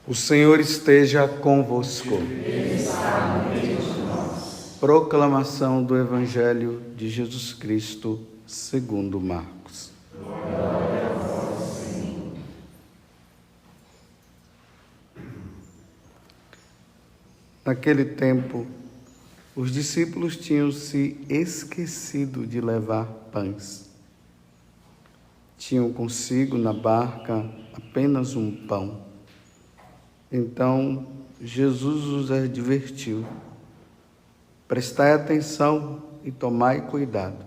O Senhor esteja convosco. Ele está no meio de nós. Proclamação do Evangelho de Jesus Cristo, segundo Marcos. Glória a vós, Senhor. Naquele tempo, os discípulos tinham se esquecido de levar pães. Tinham consigo na barca apenas um pão. Então, Jesus os advertiu: prestai atenção e tomai cuidado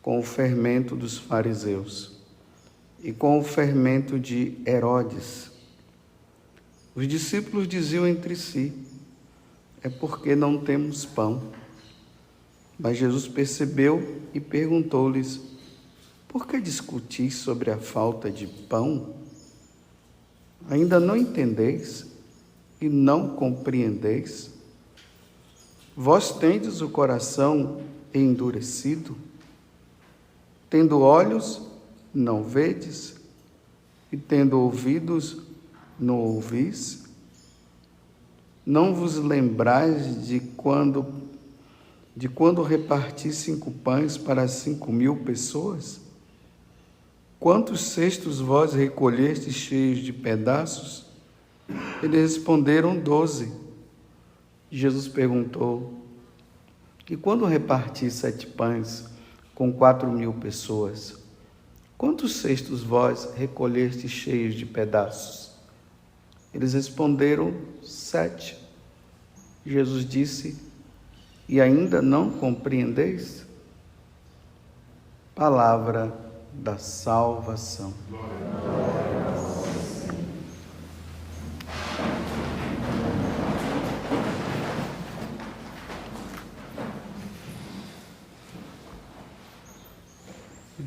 com o fermento dos fariseus e com o fermento de Herodes. Os discípulos diziam entre si: é porque não temos pão. Mas Jesus percebeu e perguntou-lhes: por que discutis sobre a falta de pão? Ainda não entendeis e não compreendeis? Vós tendes o coração endurecido? Tendo olhos, não vedes? E tendo ouvidos, não ouvis? Não vos lembrais de quando reparti 5 pães para 5.000 pessoas? Quantos cestos vós recolhestes cheios de pedaços? Eles responderam: 12. Jesus perguntou: e quando reparti 7 pães com 4.000 pessoas, quantos cestos vós recolhestes cheios de pedaços? Eles responderam: 7. Jesus disse: e ainda não compreendeis? Palavra da salvação. Glória a vós, Senhor.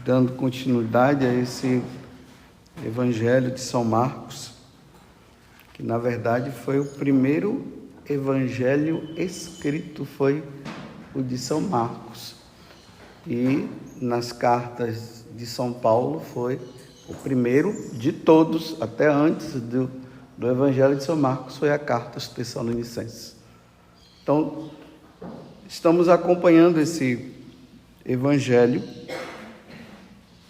Dando continuidade a esse Evangelho de São Marcos, que na verdade foi o primeiro evangelho escrito, foi o de São Marcos. E nas cartas de São Paulo foi o primeiro de todos, até antes do Evangelho de São Marcos, foi a carta aos Tessalonicenses. Então, estamos acompanhando esse Evangelho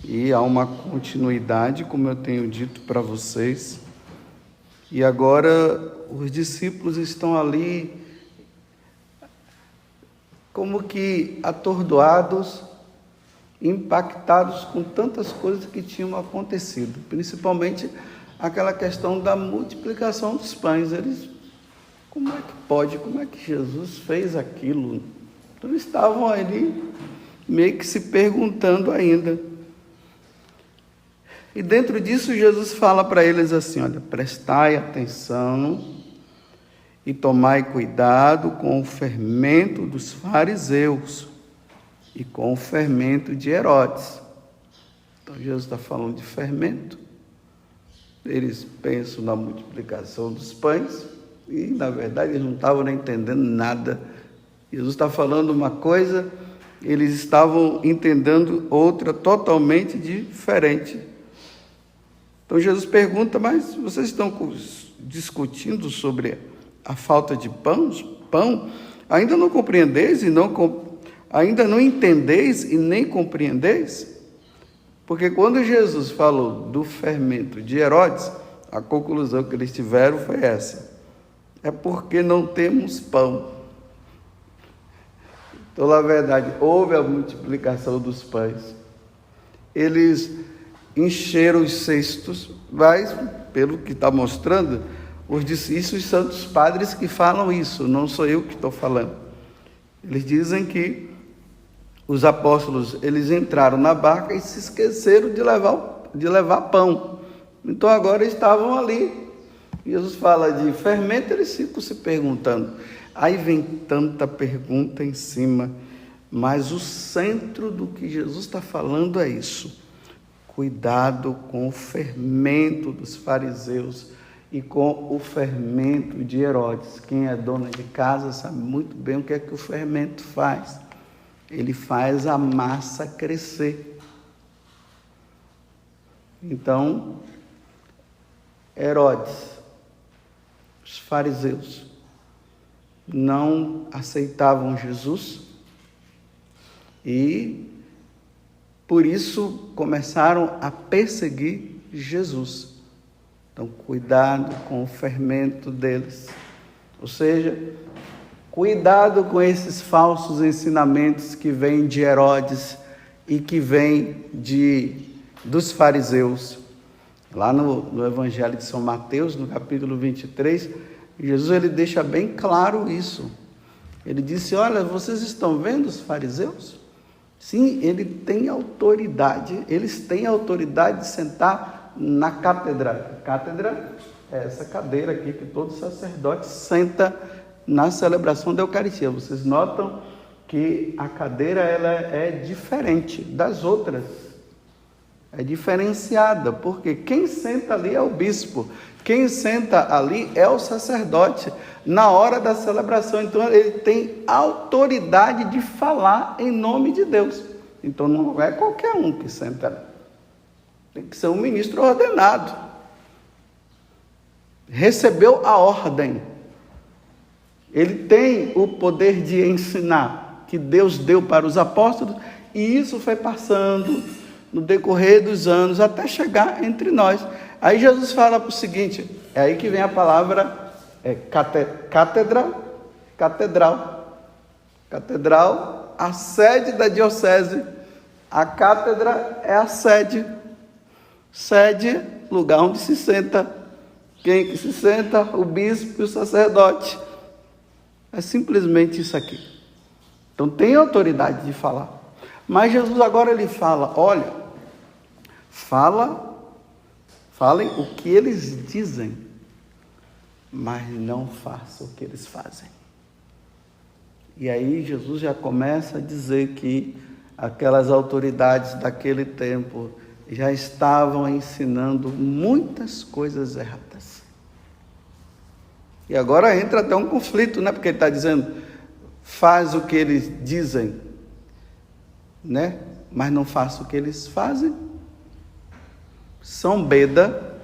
e há uma continuidade, como eu tenho dito para vocês. E agora os discípulos estão ali como que atordoados, impactados com tantas coisas que tinham acontecido, principalmente aquela questão da multiplicação dos pães. Eles, como é que pode, como é que Jesus fez aquilo? Então eles estavam ali meio que se perguntando ainda. E dentro disso Jesus fala para eles assim: olha, prestai atenção e tomai cuidado com o fermento dos fariseus e com o fermento de Herodes. Então Jesus está falando de fermento. Eles pensam na multiplicação dos pães e, na verdade, eles não estavam nem entendendo nada. Jesus está falando uma coisa, eles estavam entendendo outra totalmente diferente. Então Jesus pergunta: mas vocês estão discutindo sobre a falta de pão? Ainda não compreendeis ainda não entendeis e nem compreendeis? Porque quando Jesus falou do fermento de Herodes, a conclusão que eles tiveram foi essa: é porque não temos pão. Então, na verdade, houve a multiplicação dos pães. Eles encheram os cestos, mas, pelo que está mostrando, isso os santos padres que falam isso, não sou eu que estou falando. Eles dizem que os apóstolos, eles entraram na barca e se esqueceram de levar pão. Então agora estavam ali. Jesus fala de fermento, eles ficam se perguntando. Aí vem tanta pergunta em cima, mas o centro do que Jesus está falando é isso: cuidado com o fermento dos fariseus e com o fermento de Herodes. Quem é dona de casa sabe muito bem o que é que o fermento faz. Ele faz a massa crescer. Então, Herodes Os fariseus não aceitavam Jesus e, por isso, começaram a perseguir Jesus. Então, cuidado com o fermento deles. Ou seja, cuidado com esses falsos ensinamentos que vêm de Herodes e que vêm dos fariseus. Lá no Evangelho de São Mateus, no capítulo 23, Jesus ele deixa bem claro isso. Ele disse, olha, vocês estão vendo os fariseus? Sim, eles têm autoridade de sentar na cátedra. Cátedra é essa cadeira aqui que todo sacerdote senta na celebração da Eucaristia. Vocês notam que a cadeira ela é diferente das outras. É diferenciada, porque quem senta ali é o bispo, quem senta ali é o sacerdote, na hora da celebração. Então, ele tem autoridade de falar em nome de Deus. Então, não é qualquer um que senta ali. Tem que ser um ministro ordenado. Recebeu a ordem. Ele tem o poder de ensinar, que Deus deu para os apóstolos, e isso foi passando no decorrer dos anos, até chegar entre nós. Aí Jesus fala o seguinte, é aí que vem a palavra catedral. Catedral, a sede da diocese. A cátedra é a sede. Sede, lugar onde se senta. Quem que se senta? O bispo e o sacerdote. É simplesmente isso aqui. Então tem autoridade de falar. Mas Jesus agora ele fala, olha, falem o que eles dizem, mas não façam o que eles fazem. E aí Jesus já começa a dizer que aquelas autoridades daquele tempo já estavam ensinando muitas coisas erradas. E agora entra até um conflito, né? Porque ele está dizendo, faz o que eles dizem, né? Mas não faça o que eles fazem. São Beda,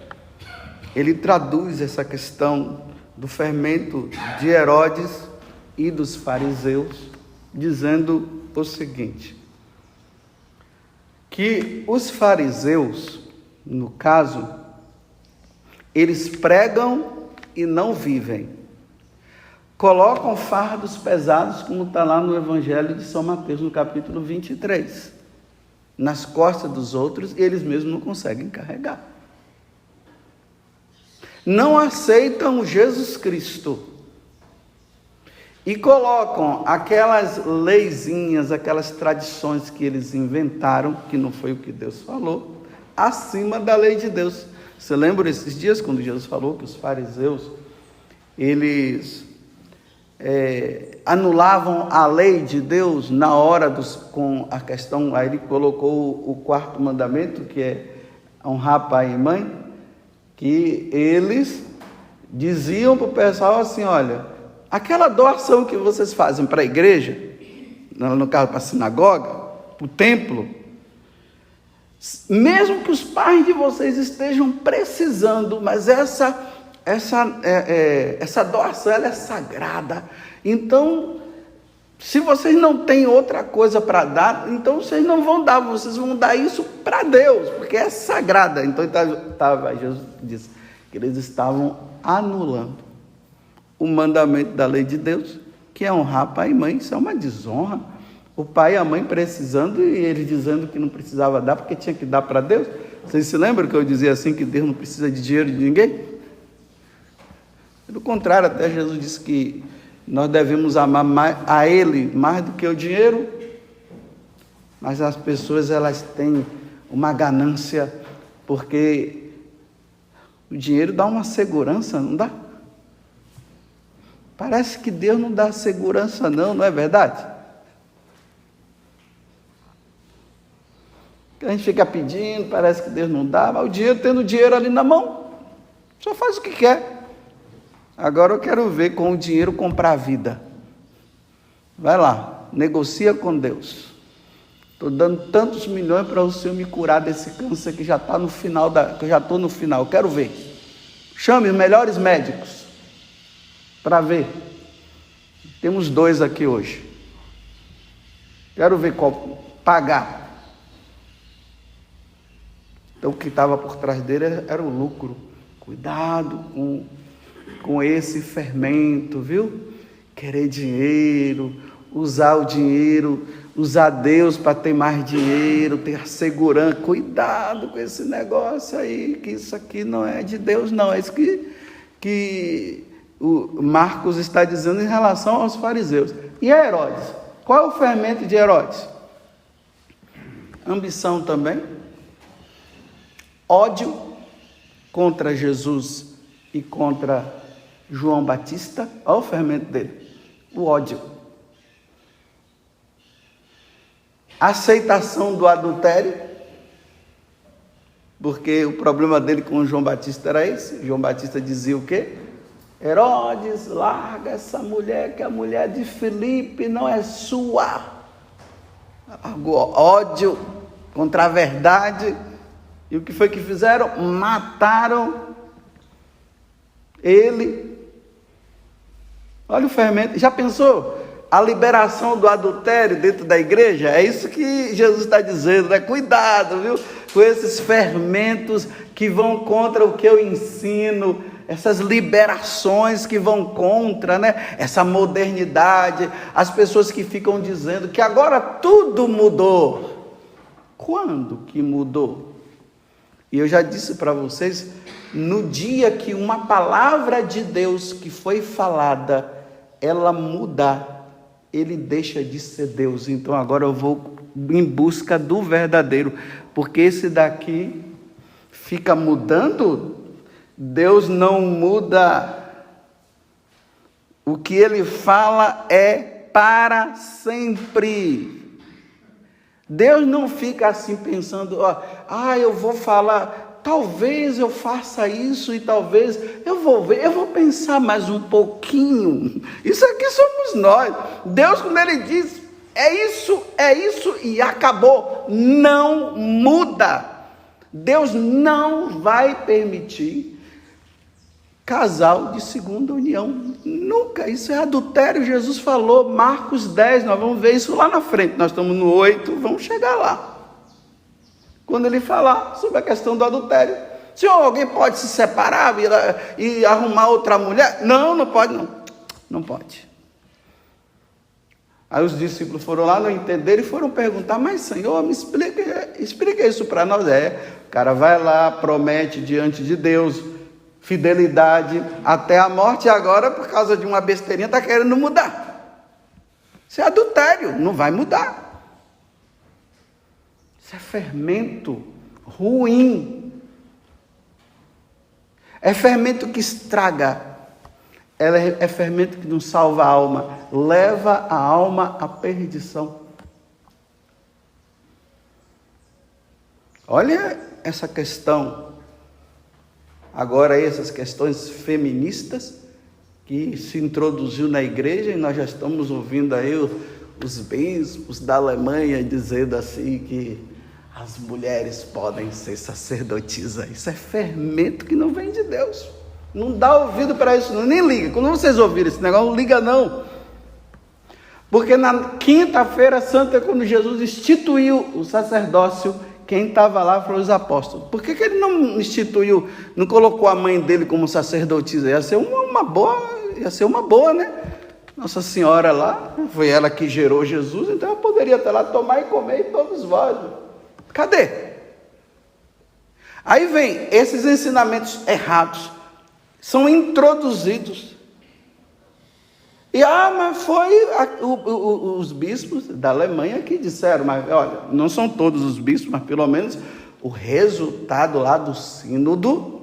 ele traduz essa questão do fermento de Herodes e dos fariseus, dizendo o seguinte, que os fariseus, no caso, eles pregam e não vivem. Colocam fardos pesados, como está lá no Evangelho de São Mateus, no capítulo 23. Nas costas dos outros, e eles mesmos não conseguem carregar. Não aceitam Jesus Cristo. E colocam aquelas leizinhas, aquelas tradições que eles inventaram, que não foi o que Deus falou, acima da lei de Deus. Você lembra esses dias, quando Jesus falou que os fariseus, eles anulavam a lei de Deus na hora com a questão, aí ele colocou o quarto mandamento, que é honrar pai e mãe, que eles diziam para o pessoal assim, olha, aquela doação que vocês fazem para a igreja, no caso para a sinagoga, para o templo, mesmo que os pais de vocês estejam precisando, mas essa doação ela é sagrada. Então, se vocês não têm outra coisa para dar, então vocês não vão dar, vocês vão dar isso para Deus, porque é sagrada. Então, Jesus disse que eles estavam anulando o mandamento da lei de Deus, que é honrar pai e mãe. Isso é uma desonra. O pai e a mãe precisando e eles dizendo que não precisava dar, porque tinha que dar para Deus. Vocês se lembram que eu dizia assim, que Deus não precisa de dinheiro de ninguém? Pelo contrário, até Jesus disse que nós devemos amar a Ele mais do que o dinheiro, mas as pessoas elas têm uma ganância, porque o dinheiro dá uma segurança, não dá? Parece que Deus não dá segurança não é verdade? A gente fica pedindo, parece que Deus não dá, mas o dinheiro, tendo dinheiro ali na mão, só faz o que quer. Agora eu quero ver com o dinheiro comprar a vida. Vai lá, negocia com Deus. Estou dando tantos milhões para o Senhor me curar desse câncer que já está no final, que eu já estou no final, quero ver. Chame os melhores médicos. para ver. Temos 2 aqui hoje. Quero ver qual pagar. Então, o que estava por trás dele era o lucro. Cuidado com esse fermento, viu? Querer dinheiro, usar o dinheiro, usar Deus para ter mais dinheiro, ter a segurança. Cuidado com esse negócio aí, que isso aqui não é de Deus, não. É isso que o Marcos está dizendo em relação aos fariseus. E a Herodes? Qual é o fermento de Herodes? Ambição também. Ódio contra Jesus e contra João Batista. Olha o fermento dele. O ódio. Aceitação do adultério. Porque o problema dele com João Batista era esse. João Batista dizia o quê? Herodes, larga essa mulher, que a mulher de Filipe não é sua. Ódio contra a verdade. E o que foi que fizeram? Mataram ele. Olha o fermento. Já pensou? A liberação do adultério dentro da igreja? É isso que Jesus está dizendo, né? Cuidado, viu? Com esses fermentos que vão contra o que eu ensino, essas liberações que vão contra, né? Essa modernidade, as pessoas que ficam dizendo que agora tudo mudou. Quando que mudou? E eu já disse para vocês, no dia que uma palavra de Deus que foi falada, ela muda, ele deixa de ser Deus. Então agora eu vou em busca do verdadeiro, porque esse daqui fica mudando. Deus não muda. O que ele fala é para sempre. Deus não fica assim pensando, eu vou falar, talvez eu faça isso e talvez eu vou ver, eu vou pensar mais um pouquinho. Isso aqui somos nós. Deus, quando ele diz, é isso e acabou, não muda. Deus não vai permitir casal de segunda união, nunca. Isso é adultério. Jesus falou, Marcos 10, nós vamos ver isso lá na frente, nós estamos no 8, vamos chegar lá, quando ele falar sobre a questão do adultério. Senhor, alguém pode se separar e arrumar outra mulher? Não pode, não pode. Aí os discípulos foram lá, não entenderam e foram perguntar, mas Senhor, me explica isso para nós. O cara vai lá, promete diante de Deus fidelidade até a morte, e agora, por causa de uma besteirinha, está querendo mudar. Isso é adultério, não vai mudar. Isso é fermento ruim. É fermento que estraga. É fermento que não salva a alma, leva a alma à perdição. Olha essa questão. Agora essas questões feministas que se introduziu na igreja, e nós já estamos ouvindo aí os bispos da Alemanha dizendo assim que as mulheres podem ser sacerdotisas. Isso é fermento que não vem de Deus. Não dá ouvido para isso, não, nem liga. Quando vocês ouvirem esse negócio, não liga não. Porque na quinta-feira santa, quando Jesus instituiu o sacerdócio, quem estava lá foram os apóstolos. Por que ele não instituiu, não colocou a mãe dele como sacerdotisa? Ia ser uma boa, né? Nossa Senhora lá, foi ela que gerou Jesus, então ela poderia estar lá, tomar e comer, e todos vós. Cadê? Aí vem esses ensinamentos errados, são introduzidos. E mas foi os bispos da Alemanha que disseram, mas olha, não são todos os bispos, mas pelo menos o resultado lá do sínodo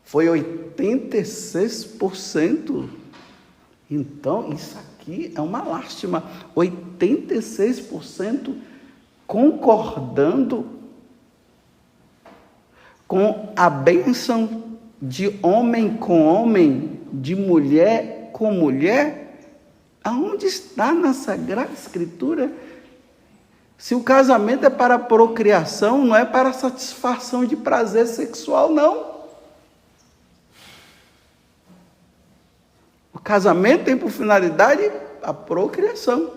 foi 86%. Então, isso aqui é uma lástima. 86% concordando com a bênção de homem com homem, de mulher com mulher. Aonde está na Sagrada Escritura? Se o casamento é para procriação, não é para satisfação de prazer sexual, não. O casamento tem por finalidade a procriação.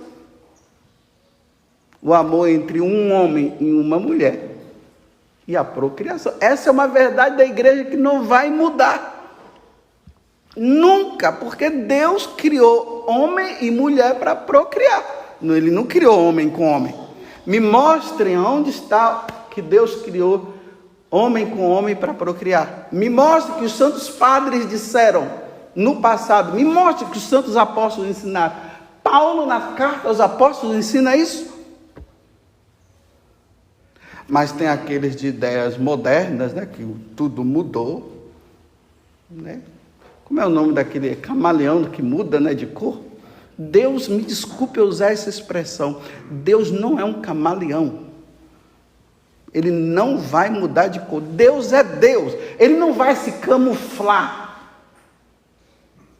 O amor entre um homem e uma mulher e a procriação. Essa é uma verdade da igreja que não vai mudar. Nunca, porque Deus criou homem e mulher para procriar. Ele não criou homem com homem. Me mostrem onde está que Deus criou homem com homem para procriar. Me mostre que os santos padres disseram no passado. Me mostre que os santos apóstolos ensinaram. Paulo, na carta aos apóstolos, ensina isso. Mas tem aqueles de ideias modernas, né, que tudo mudou, né? Como é o nome daquele camaleão que muda, né, de cor? Deus, me desculpe eu usar essa expressão, Deus não é um camaleão. Ele não vai mudar de cor. Deus é Deus. Ele não vai se camuflar.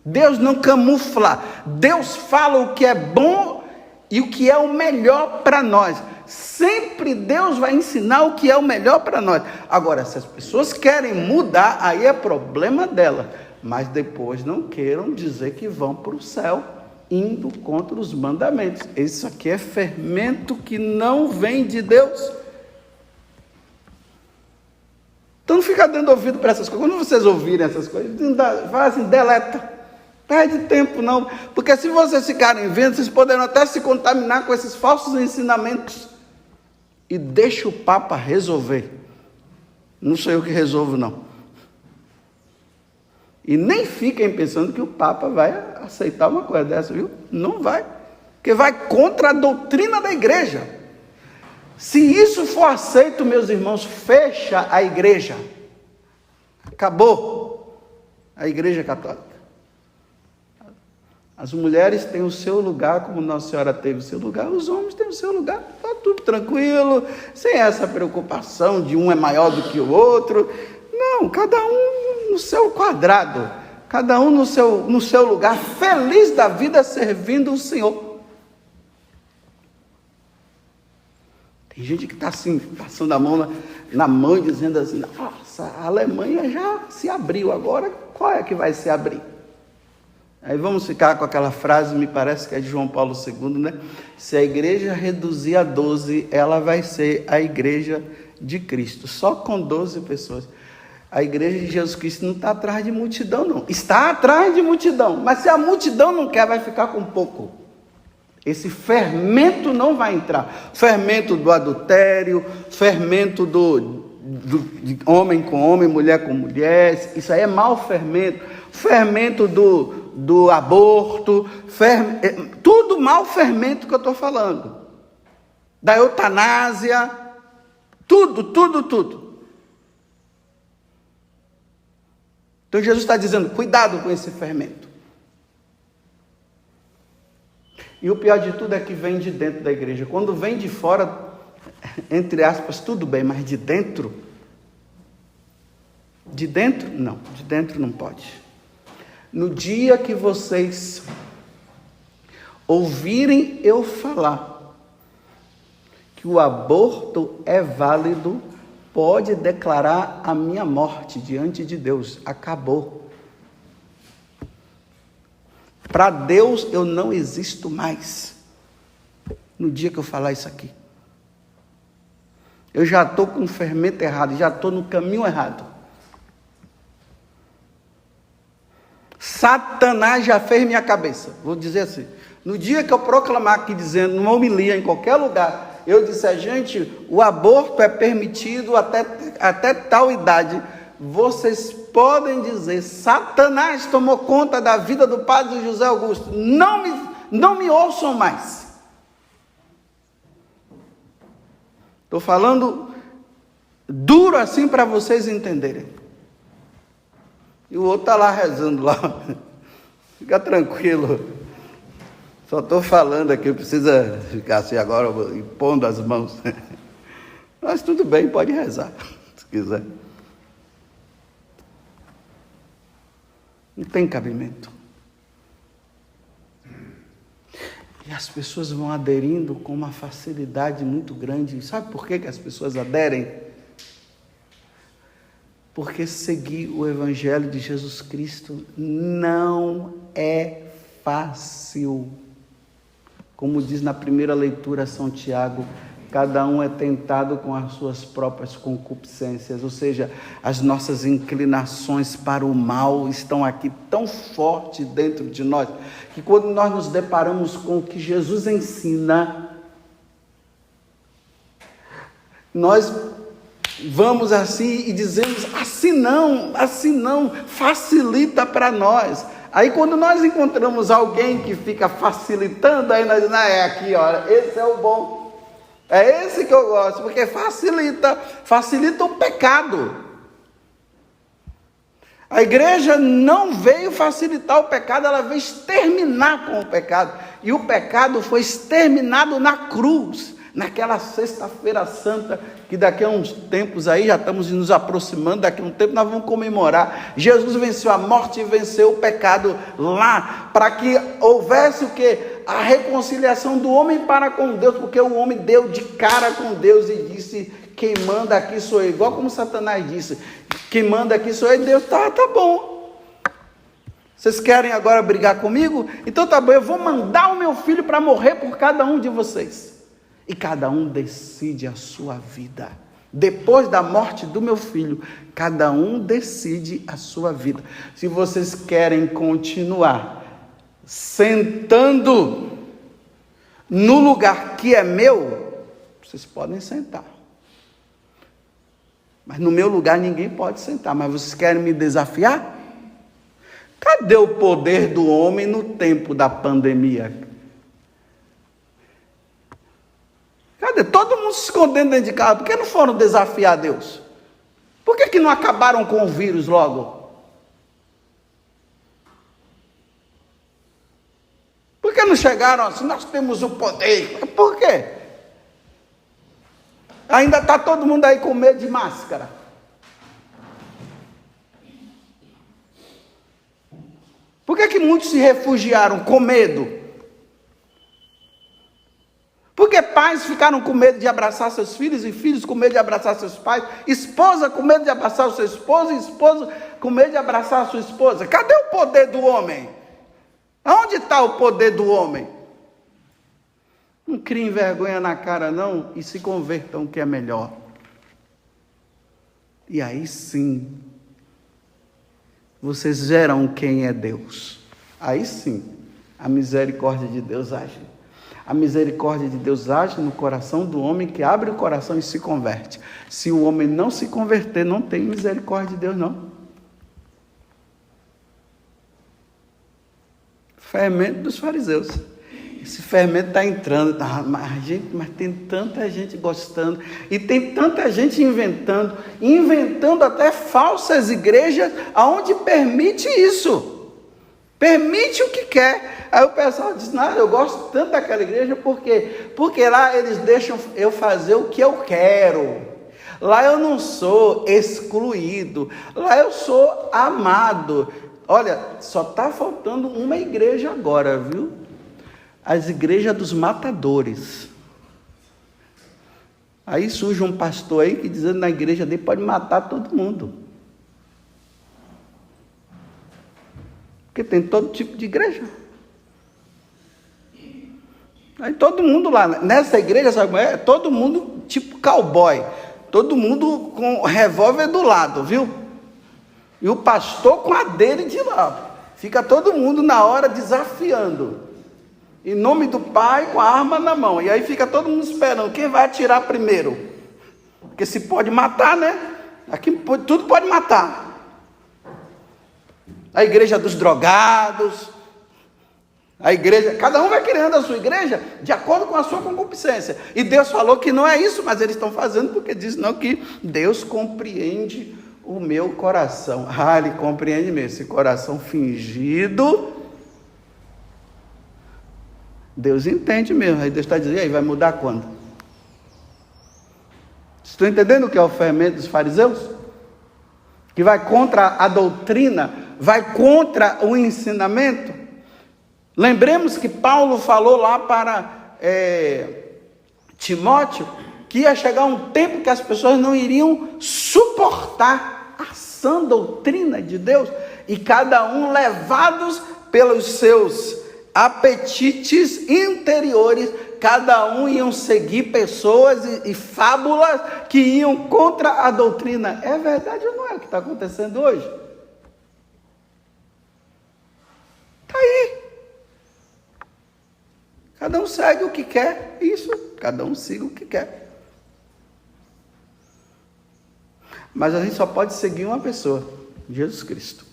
Deus não camufla. Deus fala o que é bom e o que é o melhor para nós. Sempre Deus vai ensinar o que é o melhor para nós. Agora, se as pessoas querem mudar, aí é problema dela. Mas depois não queiram dizer que vão para o céu, indo contra os mandamentos. Isso aqui é fermento que não vem de Deus. Então não fica dando ouvido para essas coisas. Quando vocês ouvirem essas coisas, fala assim, deleta. Perde tempo não. Porque se vocês ficarem vendo, vocês poderão até se contaminar com esses falsos ensinamentos. E deixa o Papa resolver. Não sou eu que resolvo não. E nem fiquem pensando que o Papa vai aceitar uma coisa dessa, viu? Não vai. Porque vai contra a doutrina da igreja. Se isso for aceito, meus irmãos, fecha a igreja. Acabou a igreja católica. As mulheres têm o seu lugar, como Nossa Senhora teve o seu lugar, os homens têm o seu lugar, está tudo tranquilo, sem essa preocupação de um é maior do que o outro. Não, cada um no seu quadrado, cada um no seu lugar, feliz da vida servindo o Senhor. Tem gente que está assim, passando a mão na mão e dizendo assim, nossa, a Alemanha já se abriu, agora qual é que vai se abrir? Aí vamos ficar com aquela frase, me parece que é de João Paulo II, né? Se a igreja reduzir a 12, ela vai ser a igreja de Cristo, só com 12 pessoas. A igreja de Jesus Cristo não está atrás de multidão, não. Está atrás de multidão, mas se a multidão não quer, vai ficar com pouco. Esse fermento não vai entrar. Fermento do adultério, fermento de homem com homem, mulher com mulher, isso aí é mau fermento. Fermento do aborto, tudo mau fermento que eu estou falando. Da eutanásia, tudo. Então Jesus está dizendo, cuidado com esse fermento. E o pior de tudo é que vem de dentro da igreja. Quando vem de fora, entre aspas, tudo bem, mas de dentro não, de dentro não pode. No dia que vocês ouvirem eu falar que o aborto é válido, pode declarar a minha morte diante de Deus. Acabou. Para Deus eu não existo mais. No dia que eu falar isso aqui. Eu já estou com o fermento errado, já estou no caminho errado. Satanás já fez minha cabeça. Vou dizer assim. No dia que eu proclamar aqui dizendo, numa homilia, em qualquer lugar, eu disser, gente, o aborto é permitido até tal idade. Vocês podem dizer, Satanás tomou conta da vida do padre José Augusto. Não me ouçam mais. Estou falando duro assim para vocês entenderem. E o outro está lá rezando lá. Fica tranquilo. Só estou falando aqui, precisa ficar assim agora, impondo as mãos. Mas tudo bem, pode rezar, se quiser. Não tem cabimento. E as pessoas vão aderindo com uma facilidade muito grande. Sabe por que as pessoas aderem? Porque seguir o Evangelho de Jesus Cristo não é fácil. Como diz na primeira leitura São Tiago, cada um é tentado com as suas próprias concupiscências, ou seja, as nossas inclinações para o mal estão aqui tão forte dentro de nós, que quando nós nos deparamos com o que Jesus ensina, nós vamos assim e dizemos, assim não, facilita para nós. Aí quando nós encontramos alguém que fica facilitando, aí nós dizemos, é aqui, olha, esse é o bom. É esse que eu gosto, porque facilita o pecado. A igreja não veio facilitar o pecado, ela veio exterminar com o pecado. E o pecado foi exterminado na cruz, naquela sexta-feira santa, que daqui a uns tempos aí, já estamos nos aproximando, daqui a um tempo nós vamos comemorar. Jesus venceu a morte e venceu o pecado lá, para que houvesse o quê? A reconciliação do homem para com Deus, porque o homem deu de cara com Deus e disse, quem manda aqui sou eu, igual como Satanás disse, quem manda aqui sou eu, e Deus, tá bom. Vocês querem agora brigar comigo? Então tá bom, eu vou mandar o meu filho para morrer por cada um de vocês. E cada um decide a sua vida. Depois da morte do meu filho, cada um decide a sua vida. Se vocês querem continuar sentando no lugar que é meu, vocês podem sentar. Mas no meu lugar ninguém pode sentar. Mas vocês querem me desafiar? Cadê o poder do homem no tempo da pandemia? Cadê? Todo mundo se escondendo dentro de casa. Por que não foram desafiar Deus? Por que não acabaram com o vírus logo? Por que não chegaram assim? Nós temos o poder. Por quê? Ainda está todo mundo aí com medo de máscara. Por que muitos se refugiaram com medo? Porque pais ficaram com medo de abraçar seus filhos, e filhos com medo de abraçar seus pais, esposa com medo de abraçar o seu esposo, e esposo com medo de abraçar a sua esposa. Cadê o poder do homem? Aonde está o poder do homem? Não criem vergonha na cara não, e se convertam que é melhor. E aí sim, vocês verão quem é Deus. Aí sim, a misericórdia de Deus age. A misericórdia de Deus age no coração do homem que abre o coração e se converte. Se o homem não se converter, não tem misericórdia de Deus, não. Fermento dos fariseus. Esse fermento está entrando, mas tem tanta gente gostando, e tem tanta gente inventando até falsas igrejas, aonde permite isso. Permite o que quer. Aí o pessoal diz, não, eu gosto tanto daquela igreja, porque lá eles deixam eu fazer o que eu quero. Lá eu não sou excluído. Lá eu sou amado. Olha, só está faltando uma igreja agora, viu? As igrejas dos matadores. Aí surge um pastor aí que dizendo na igreja dele pode matar todo mundo. Porque tem todo tipo de igreja. Aí todo mundo lá, nessa igreja, sabe como é? Todo mundo tipo cowboy. Todo mundo com revólver do lado, viu? E o pastor com a dele de lá. Fica todo mundo na hora desafiando. Em nome do Pai, com a arma na mão. E aí fica todo mundo esperando. Quem vai atirar primeiro? Porque se pode matar, né? Aqui tudo pode matar. A igreja dos drogados. A igreja, cada um vai criando a sua igreja de acordo com a sua concupiscência. E Deus falou que não é isso, mas eles estão fazendo porque diz não, que Deus compreende o meu coração. Ah, Ele compreende mesmo. Esse coração fingido, Deus entende mesmo. Aí Deus está dizendo, e aí, vai mudar quando? Estão entendendo o que é o fermento dos fariseus? Que vai contra a doutrina, vai contra o ensinamento. Lembremos que Paulo falou lá para Timóteo, que ia chegar um tempo que as pessoas não iriam suportar a sã doutrina de Deus, e cada um levados pelos seus apetites interiores, cada um iam seguir pessoas e fábulas que iam contra a doutrina. É verdade ou não é o que está acontecendo hoje? Está aí. Cada um segue o que quer, isso, cada um siga o que quer. Mas a gente só pode seguir uma pessoa, Jesus Cristo.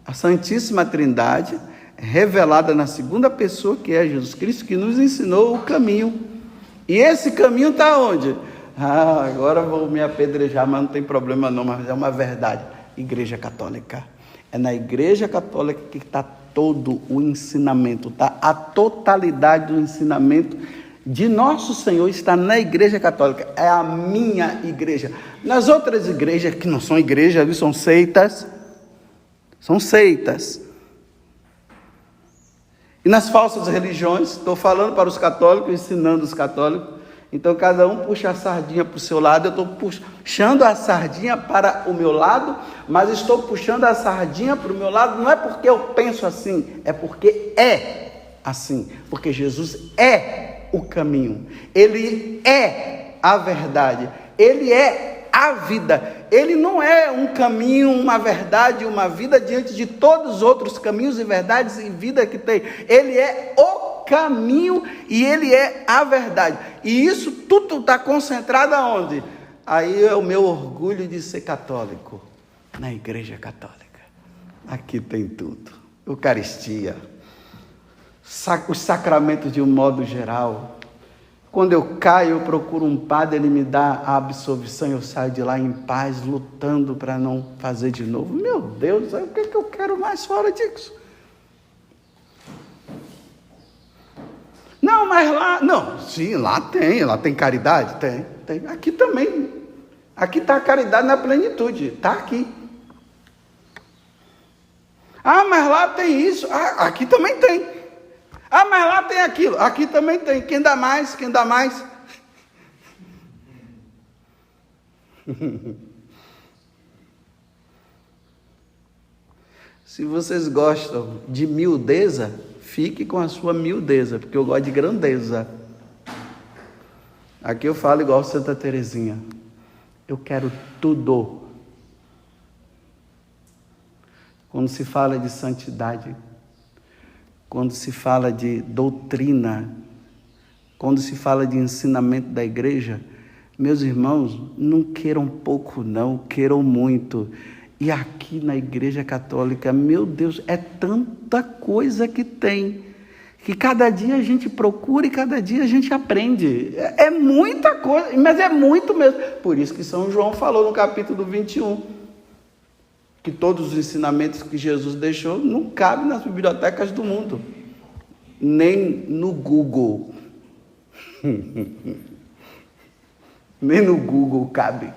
A Santíssima Trindade, revelada na segunda pessoa, que é Jesus Cristo, que nos ensinou o caminho. E esse caminho está onde? Agora vou me apedrejar, mas não tem problema não, mas é uma verdade. Igreja Católica. É na Igreja Católica que está todo o ensinamento, tá? A totalidade do ensinamento de nosso Senhor está na Igreja Católica. É a minha igreja. Nas outras igrejas, que não são igrejas, são seitas. São seitas. E nas falsas religiões, estou falando para os católicos, ensinando os católicos. Então, cada um puxa a sardinha para o seu lado. Eu estou puxando a sardinha para o meu lado, mas estou puxando a sardinha para o meu lado, não é porque eu penso assim, é porque é assim. Porque Jesus é o caminho, Ele é a verdade, Ele é a vida. Ele não é um caminho, uma verdade, uma vida diante de todos os outros caminhos e verdades e vida que tem. Ele é o caminho e Ele é a verdade. E isso tudo está concentrado aonde? Aí é o meu orgulho de ser católico, na Igreja Católica. Aqui tem tudo. Eucaristia, os sacramentos de um modo geral. Quando eu caio, eu procuro um padre, ele me dá a absolvição, eu saio de lá em paz, lutando para não fazer de novo. Meu Deus, o que eu quero mais fora disso? Não, mas lá, não, sim, lá tem caridade? Tem. Aqui também. Aqui está a caridade na plenitude, está aqui. Ah, mas lá tem isso, aqui também tem. Ah, mas lá tem aquilo, aqui também tem. Quem dá mais? Se vocês gostam de miudeza, fique com a sua miudeza, porque eu gosto de grandeza. Aqui eu falo igual Santa Teresinha. Eu quero tudo. Quando se fala de santidade, quando se fala de doutrina, quando se fala de ensinamento da igreja, meus irmãos, não queiram pouco não, queiram muito. E aqui na Igreja Católica, meu Deus, é tanta coisa que tem, que cada dia a gente procura e cada dia a gente aprende. É muita coisa, mas é muito mesmo. Por isso que São João falou no capítulo 21, que todos os ensinamentos que Jesus deixou não cabem nas bibliotecas do mundo, nem no Google. Nem no Google cabe,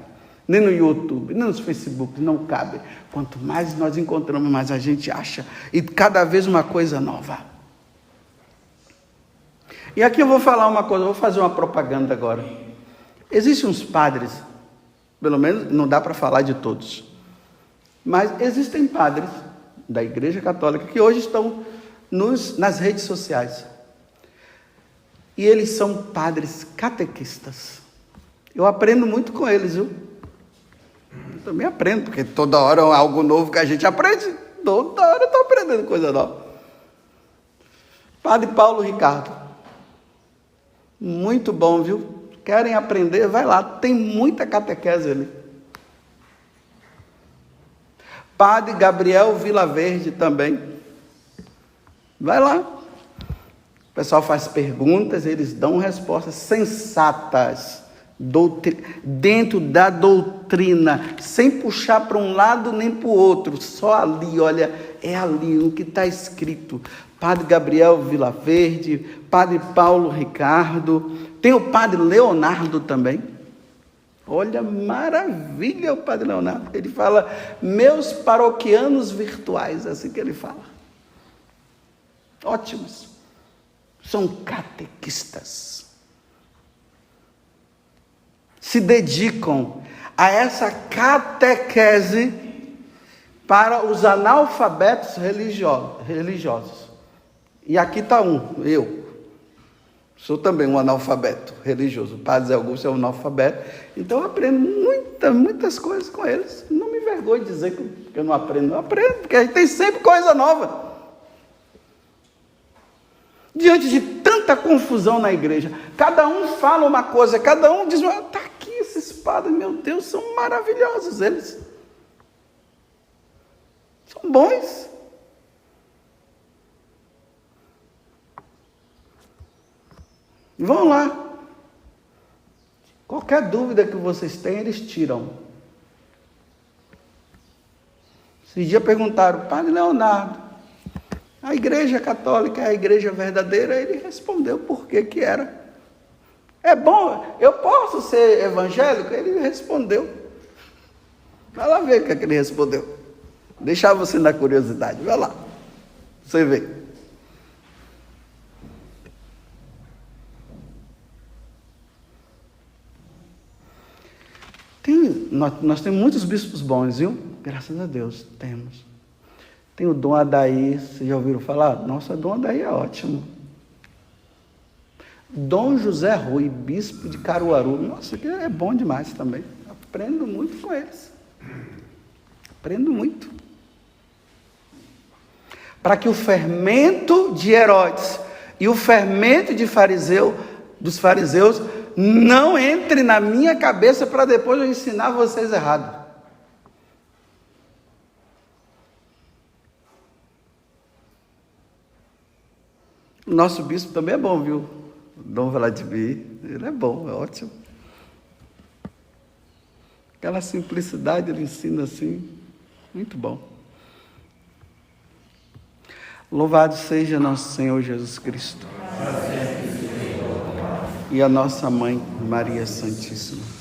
nem no YouTube, nem nos Facebook, não cabe. Quanto mais nós encontramos, mais a gente acha, e cada vez uma coisa nova. E aqui eu vou falar uma coisa, vou fazer uma propaganda agora. Existem uns padres, pelo menos não dá para falar de todos, mas existem padres da Igreja Católica que hoje estão nas redes sociais. E eles são padres catequistas. Eu aprendo muito com eles, viu? Eu também aprendo, porque toda hora é algo novo que a gente aprende. Toda hora eu estou aprendendo coisa nova. Padre Paulo Ricardo. Muito bom, viu? Querem aprender? Vai lá, tem muita catequese ali. Padre Gabriel Vilaverde também. Vai lá. O pessoal faz perguntas, eles dão respostas sensatas, dentro da doutrina, sem puxar para um lado nem para o outro, só ali, olha, é ali o que está escrito. Padre Gabriel Vilaverde, Padre Paulo Ricardo, tem o Padre Leonardo também. Olha, maravilha o Padre Leonardo. Ele fala, meus paroquianos virtuais, é assim que ele fala. Ótimos. São catequistas. Se dedicam a essa catequese para os analfabetos religiosos. E aqui está eu. Sou também um analfabeto religioso. O Padre Zé Augusto é um analfabeto. Então eu aprendo muitas coisas com eles. Não me envergonho de dizer que eu não aprendo. Eu aprendo, porque a gente tem sempre coisa nova. Diante de tanta confusão na igreja, cada um fala uma coisa, cada um diz, está aqui esses padres, meu Deus, são maravilhosos eles. São bons. Vão lá. Qualquer dúvida que vocês têm, eles tiram. Esses dias perguntaram, Padre Leonardo, a igreja católica é a igreja verdadeira? Ele respondeu por que era. É bom, eu posso ser evangélico? Ele respondeu. Vai lá ver o que é que ele respondeu. Deixar você na curiosidade, vai lá. Você vê. Nós temos muitos bispos bons, viu? Graças a Deus, temos. Tem o Dom Adair, vocês já ouviram falar? Nossa, Dom Adair é ótimo. Dom José Rui, bispo de Caruaru. Nossa, que é bom demais também. Aprendo muito com eles. Aprendo muito. Para que o fermento de Herodes e o fermento dos fariseus não entre na minha cabeça para depois eu ensinar vocês errado. O nosso bispo também é bom, viu? Dom Vladimir, ele é bom, é ótimo. Aquela simplicidade ele ensina assim, muito bom. Louvado seja nosso Senhor Jesus Cristo. E a nossa Mãe, Maria Santíssima.